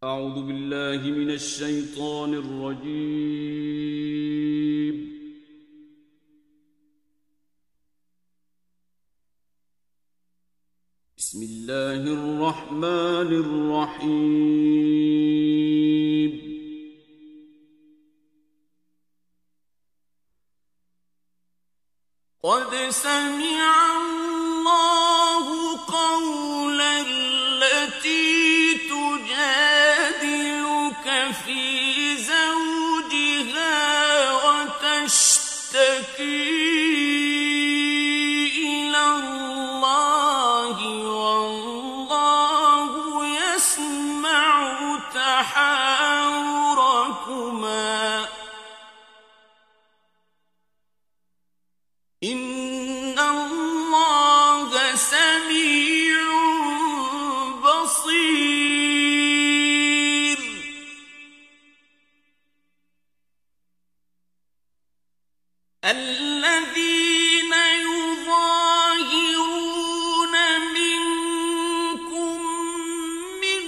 أعوذ بالله من الشيطان الرجيم. بسم الله الرحمن الرحيم. قد سمع الله قول التي تجادلك في زوجها وتشتكي إلى الله والله يسمع تحاوركما إن الله سميع بصير. الذين يظاهرون منكم من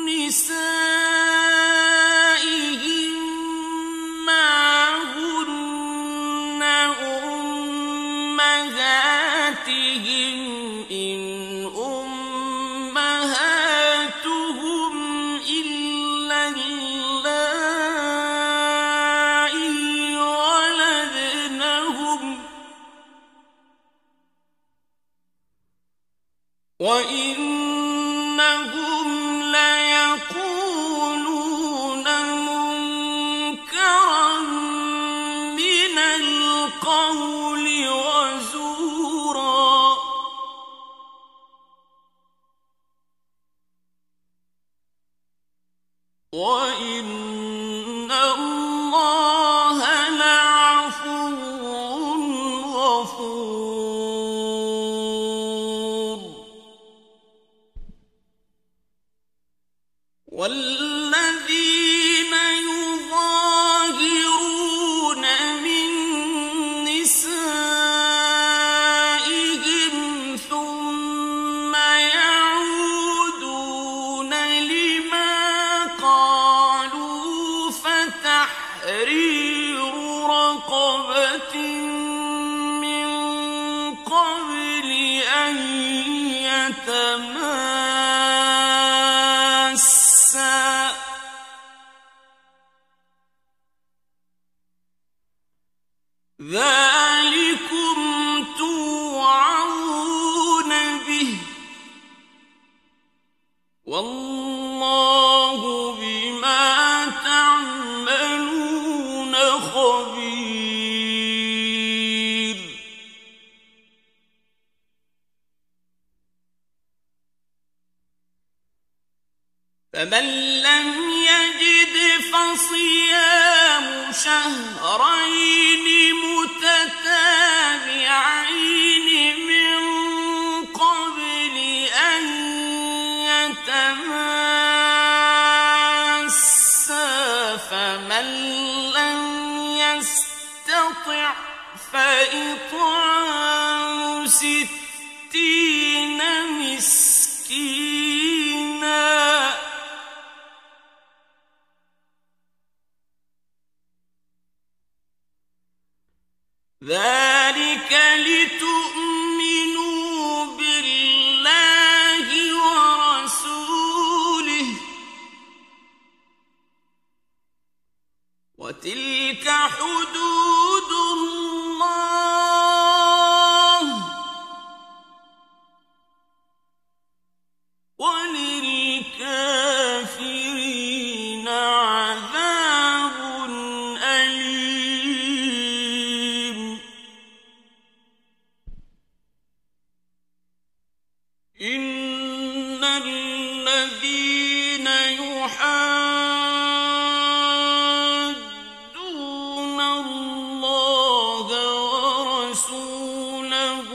نسائهم ما هن أمهاتهم إن أمهاتهم إلا اللائي ولدنهم وإنهم ليقولون منكرا من القول وزورا. وإن الله لعفو غفور. والذين يظاهرون من نسائهم ثم يعودون لما قالوا فتحرير رقبة من قبل أن يتماسا ذلكم توعظون به والله بما تعملون خبير. فمن لم يجد فصيام شهرين متتابعين من قبل أن يتماسا فمن لم يستطع فإطعام 60 مسكينا ذلك لتؤمنوا بالله ورسوله وتلك حدود الله وللكافرين عذاب أليم. إن الذين يحادون الله ورسوله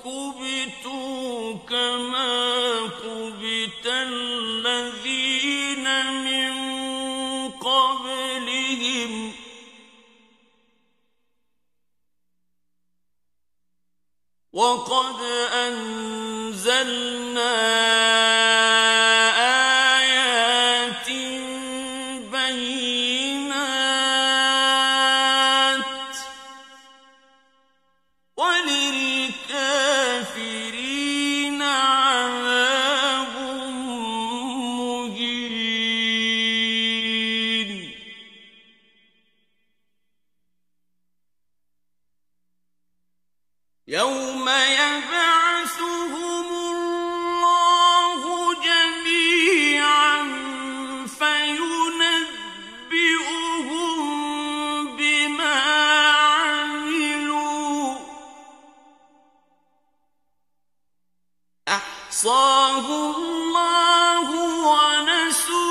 كبتوا كما كبت الذين من قبلهم وقد أنزلنا أحصاه الله ونسوه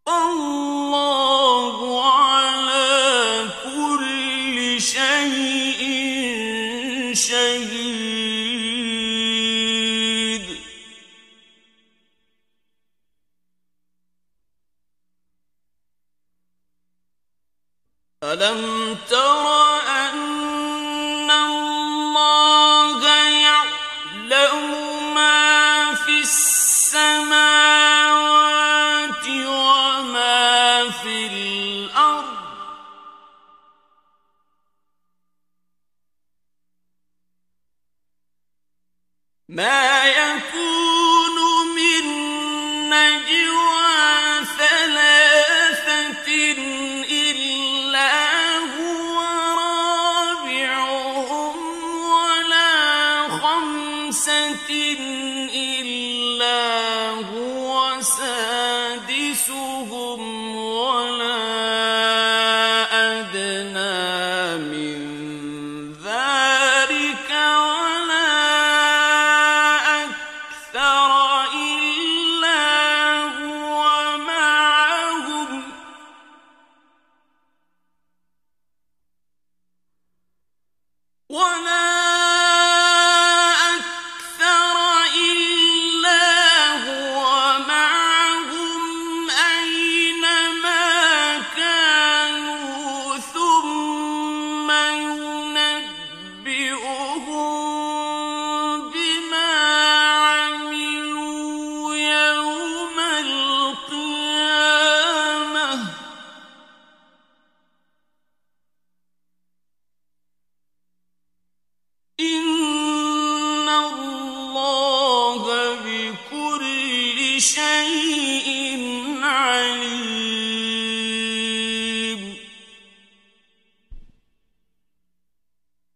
والله على كل شيء شهيد. ألم تر أن الله يعلم ما في السماوات وما في الأرض ما يكون من نجوى ثلاثة إلا هو رابعهم ولا خمسة إلا هو سادسهم ولا أدنى من ذلك ولا أكثر إلا هو معهم أينما كانوا ثم ينبئهم بما عملوا يوم القيامة إن الله بكل شيء عليم.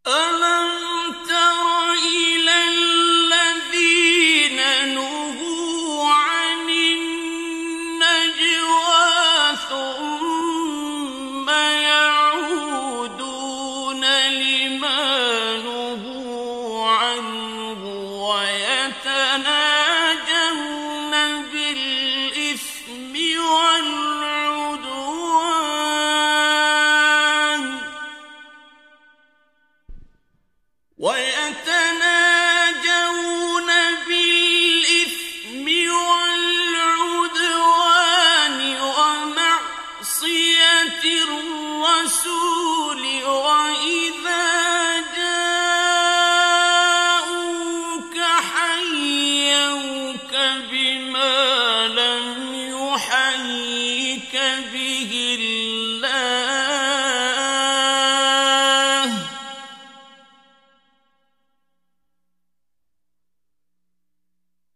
ألم تر إلى الذين نهوا عن النجوى ثم يعودون لما نهوا عنه ويتناجون بالإثم والعدوان ومعصية الرسول وإذا جاءوك حيوك بما لم يحيك به الله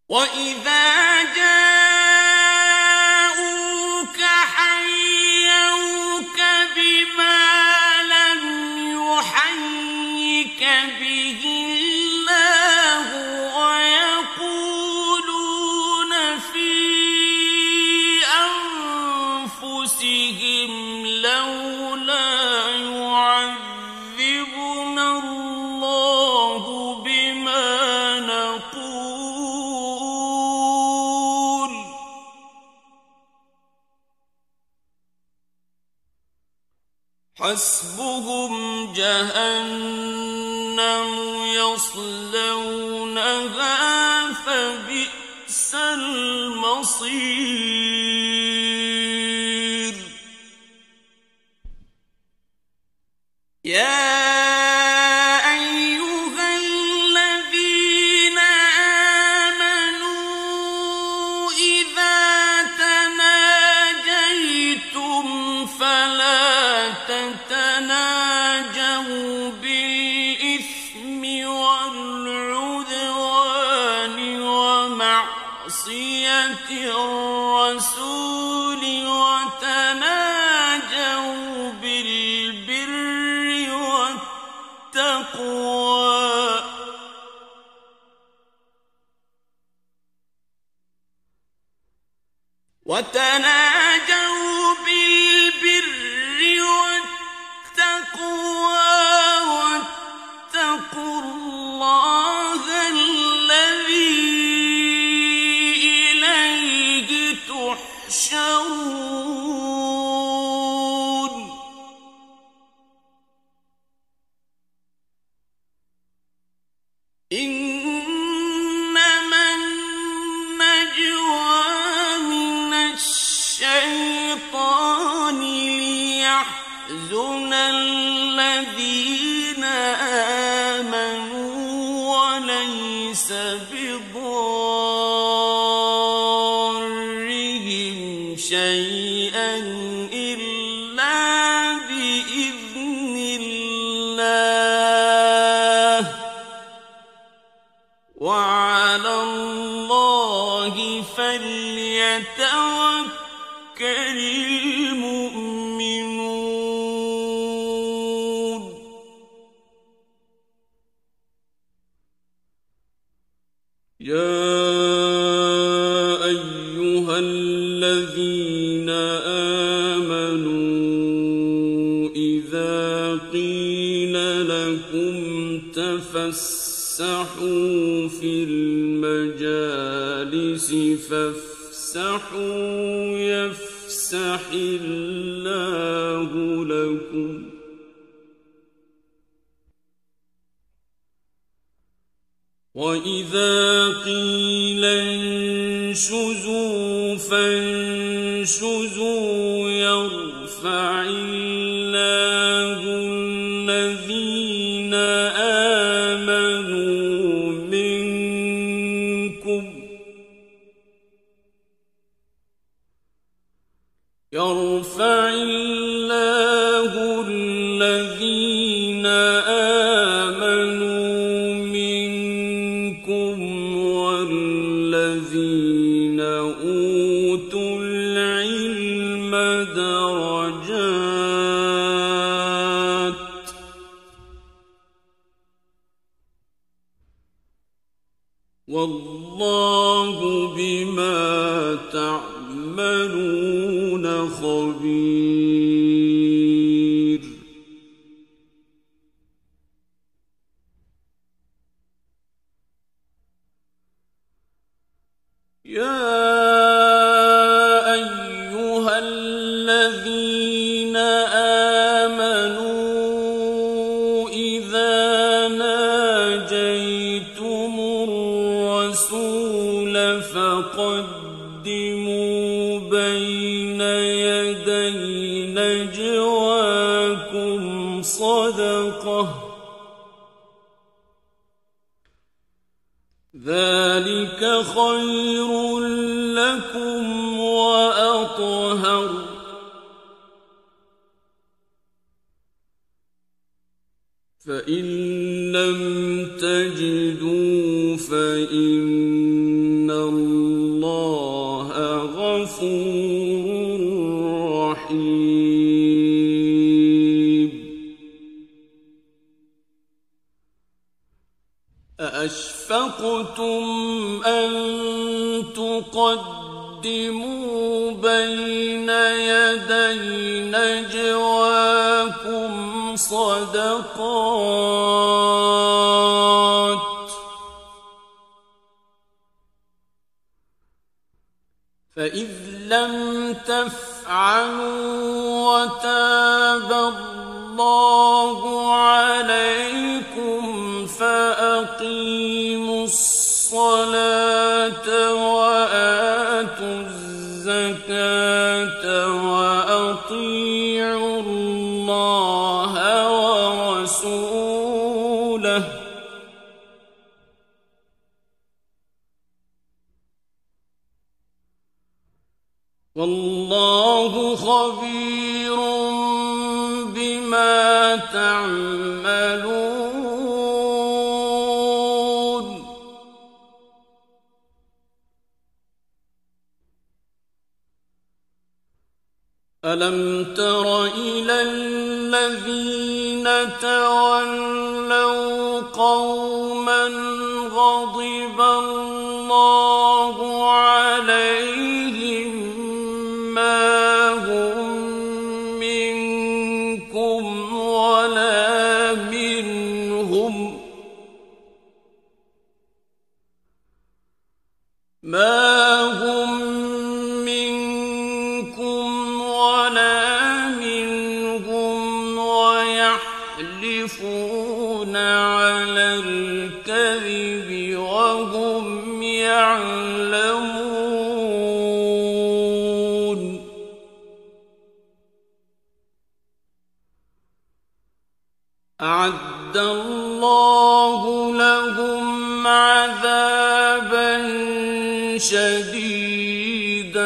وإذا جاءوك حيوك بما لم يحيك به الله ويقولون في أنفسهم لولا يعذبنا الله بما نقول حسبهم جهنم يصلونها فبئس المصير. يا أيها الذين آمنوا إذا تناجيتم فلا تتناجوا بالإثم والعدوان ومعصية الرسول وتناجوا بالبر والتقوى إنما النجوى من الشيطان ليحزن الذين آمنوا وليس بضارهم شيئا إلا بإذن الله وعلى الله فليتوكل المؤمنون. يا أيها الذين آمنوا إذا قيل لكم تفسحوا في المجالس فافسحوا يفسح الله لكم وإذا قيل انشزوا فانشزوا يرفع الله الذين آمنوا منكم يرفع الله الذين آمنوا منكم والذين أوتوا العلم درجات والله بما تعملون خبير. يا أيها الذين آمنوا إذا ناجيتم الرسول فقدموا بين يدي نجواكم صدقة ذلك خير لكم وأطهر فإن لم تجدوا فإن الله غفور رحيم. أأشفقتم أن تقدموا بين يدي نجواكم صدقات فإذ لم تفعلوا وتاب الله عليكم فأقيموا الصلاة وآتوا الزكاة وأطيعوا الله ورسوله والله خبير بما تعملون. ألم تر إلى الذين تولوا قوما غضب الله عليهم ما هم منكم ولا منهم ويحلفون على الكذب أعد الله لهم عذابا شديدا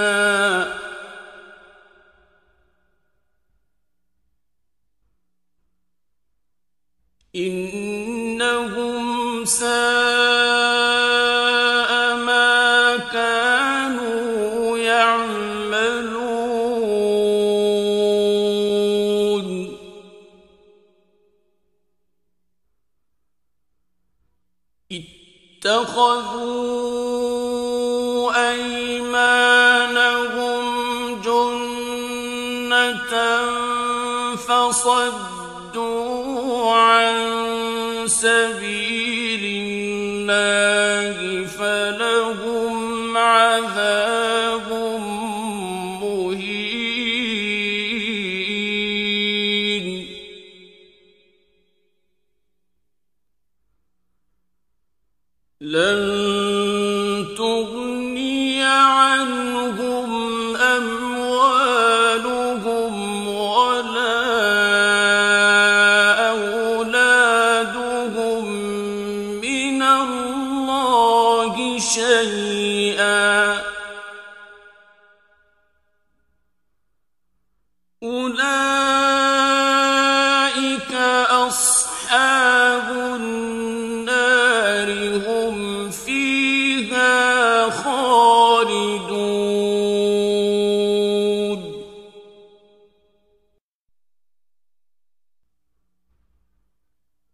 إنهم ساء ما كانوا يعملون اتخذوا أيمانهم جنة فصدوا عن سبيل الله فلهم عذاب مهين لن تغني عنهم أموالهم ولا أولادهم من الله شيئا أولئك أصحاب النار هم فيها خالدون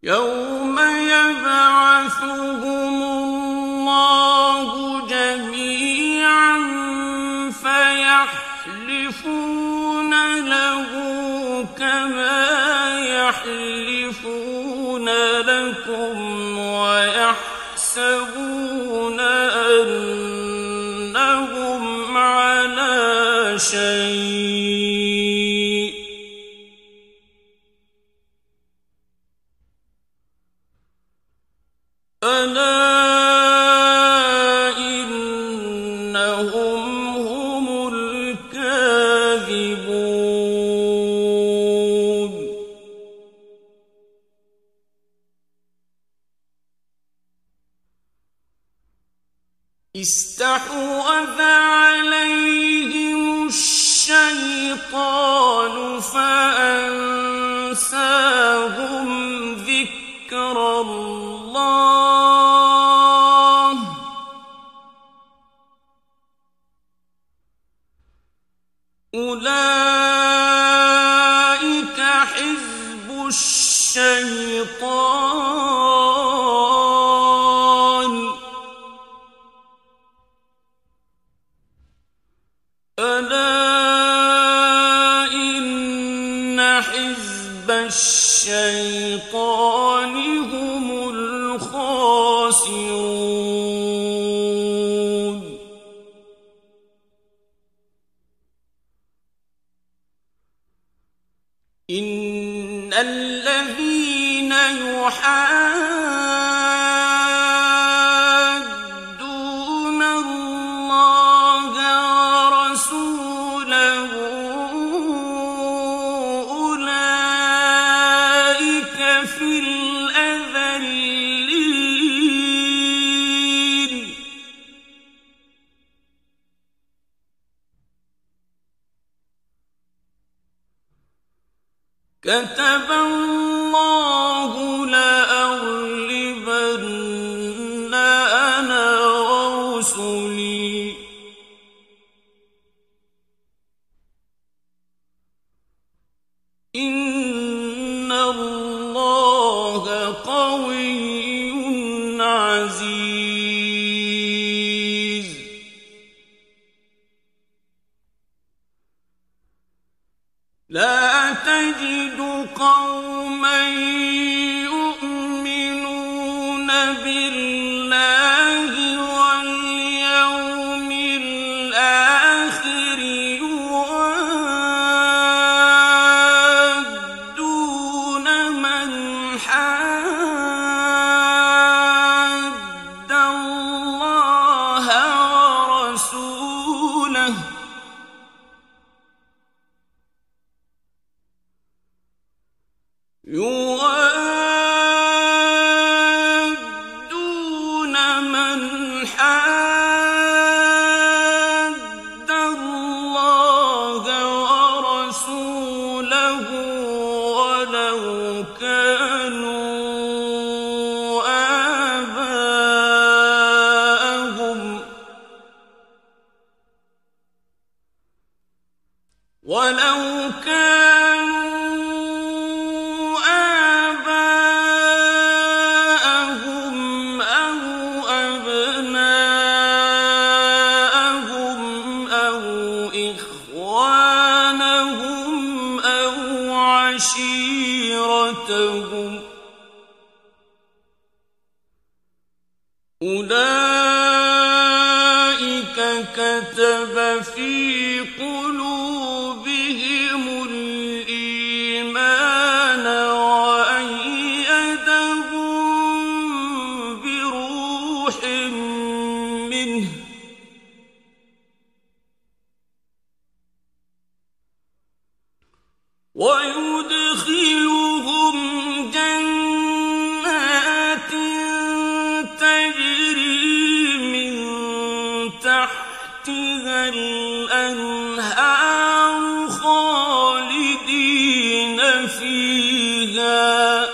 يوم يبعثهم الله جميعا فيحلفون له كما يحلفون لكم ويحسبون أنهم على شيء ألا إنهم هم الكاذبون استحوذ عليهم الشيطان فأنساهم ذكر الله أولئك حزب الشيطان ألا إن حزب الشيطان هم الخاسرون إن الذين يحادون الله ورسوله أولئك في الأذلين كتب الله لأغلبن أنا ورسلي إن الله قوي عزيز لا تجد قوما يؤمنون بالله واليوم الآخر يوادون من حاد الله ورسوله يوادون أولئك كتب في قلوبهم الإيمان وأيدهم بروح منه ويدخلهم جنات تجري من تحتها الأنهار خالدين فيها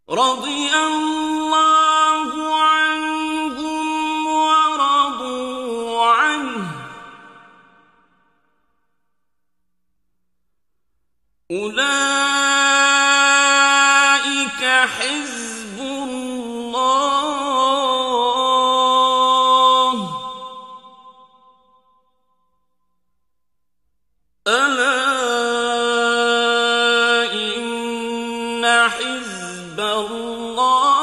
رضي الله عنهم ورضوا عنه أولئك حزب الله ألا إن حزب الله